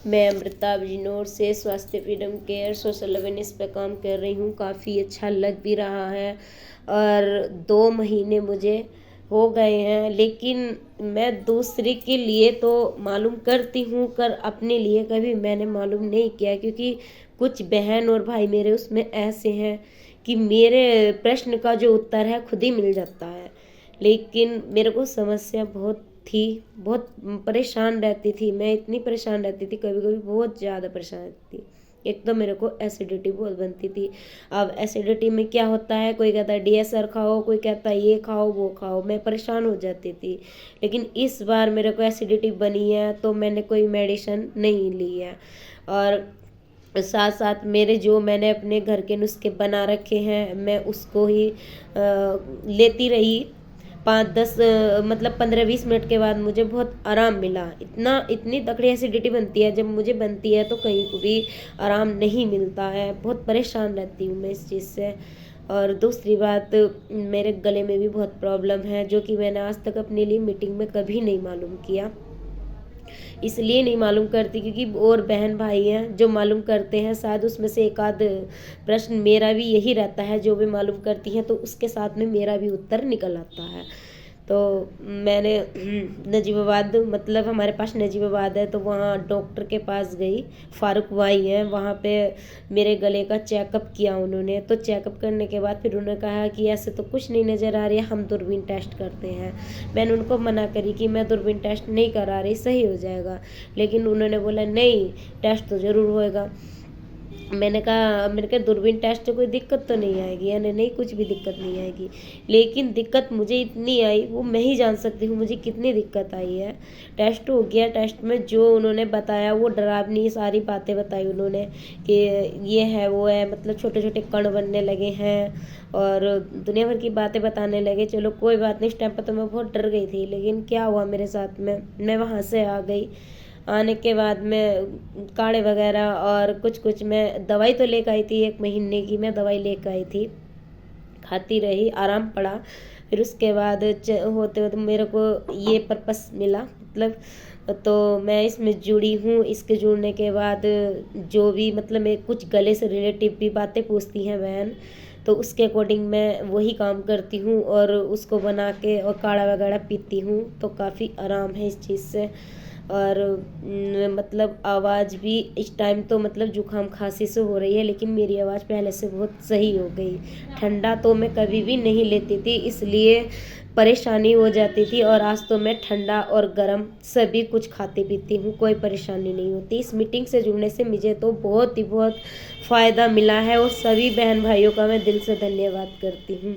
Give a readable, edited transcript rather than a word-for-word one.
मैं अमृता बिजनौर से स्वास्थ्य फ्रीडम केयर सोशल अवेयरनेस पे काम कर रही हूँ। काफ़ी अच्छा लग भी रहा है और 2 महीने मुझे हो गए हैं, लेकिन मैं दूसरे के लिए तो मालूम करती हूँ, कर अपने लिए कभी मैंने मालूम नहीं किया, क्योंकि कुछ बहन और भाई मेरे उसमें ऐसे हैं कि मेरे प्रश्न का जो उत्तर है खुद ही मिल जाता है। लेकिन मेरे को समस्या बहुत थी, बहुत परेशान रहती थी मैं, इतनी परेशान रहती थी, कभी कभी बहुत ज़्यादा परेशान रहती थी। एक तो मेरे को एसिडिटी बहुत बनती थी। अब एसिडिटी में क्या होता है, कोई कहता है डीएसआर खाओ, कोई कहता है ये खाओ वो खाओ, मैं परेशान हो जाती थी। लेकिन इस बार मेरे को एसिडिटी बनी है तो मैंने कोई मेडिसिन नहीं ली है, और साथ साथ मेरे जो मैंने अपने घर के नुस्खे बना रखे हैं मैं उसको ही लेती रही। 5-10 मतलब 15-20 मिनट के बाद मुझे बहुत आराम मिला। इतनी तगड़ी एसिडिटी बनती है, जब मुझे बनती है तो कहीं को भी आराम नहीं मिलता है, बहुत परेशान रहती हूँ मैं इस चीज़ से। और दूसरी बात, मेरे गले में भी बहुत प्रॉब्लम है, जो कि मैंने आज तक अपने लिए मीटिंग में कभी नहीं मालूम किया। इसलिए नहीं मालूम करती क्योंकि और बहन भाई हैं जो मालूम करते हैं, शायद उसमें से एक आध प्रश्न मेरा भी यही रहता है, जो भी मालूम करती हैं तो उसके साथ में मेरा भी उत्तर निकल आता है। तो मैंने नजीबाबाद, मतलब हमारे पास नजीबाबाद है, तो वहाँ डॉक्टर के पास गई, फारूक भाई हैं वहाँ पे, मेरे गले का चेकअप किया उन्होंने। तो चेकअप करने के बाद फिर उन्होंने कहा कि ऐसे तो कुछ नहीं नज़र आ रही है, हम दूरबीन टेस्ट करते हैं। मैंने उनको मना करी कि मैं दूरबीन टेस्ट नहीं करा रही, सही हो जाएगा। लेकिन उन्होंने बोला नहीं, टेस्ट तो ज़रूर होएगा। मैंने कहा दूरबीन टेस्ट से कोई दिक्कत तो नहीं आएगी, यानी नहीं, कुछ भी दिक्कत नहीं आएगी। लेकिन दिक्कत मुझे इतनी आई, वो मैं ही जान सकती हूँ मुझे कितनी दिक्कत आई है। टेस्ट हो गया, टेस्ट में जो उन्होंने बताया वो डरावनी सारी बातें बताई उन्होंने कि ये है वो है, मतलब छोटे छोटे कण बनने लगे हैं और दुनिया भर की बातें बताने लगे। चलो कोई बात नहीं, इस टाइम पर तो मैं बहुत डर गई थी, लेकिन क्या हुआ मेरे साथ में, मैं वहाँ से आ गई। आने के बाद में काढ़े वगैरह और कुछ मैं दवाई तो लेकर आई थी, 1 महीने की मैं दवाई लेकर आई थी, खाती रही, आराम पड़ा। फिर उसके बाद होते होते मेरे को ये पर्पस मिला, मतलब तो मैं इसमें जुड़ी हूँ। इसके जुड़ने के बाद जो भी, मतलब मैं कुछ गले से रिलेटिव भी बातें पूछती हैं बहन, तो उसके अकॉर्डिंग मैं वही काम करती हूँ और उसको बना के और काढ़ा वगैरह पीती हूँ, तो काफ़ी आराम है इस चीज़ से। और मतलब आवाज़ भी इस टाइम तो मतलब जुकाम खांसी से हो रही है, लेकिन मेरी आवाज़ पहले से बहुत सही हो गई। ठंडा तो मैं कभी भी नहीं लेती थी, इसलिए परेशानी हो जाती थी, और आज तो मैं ठंडा और गर्म सभी कुछ खाती पीती हूँ, कोई परेशानी नहीं होती। इस मीटिंग से जुड़ने से मुझे तो बहुत ही बहुत फ़ायदा मिला है, और सभी बहन भाइयों का मैं दिल से धन्यवाद करती हूँ।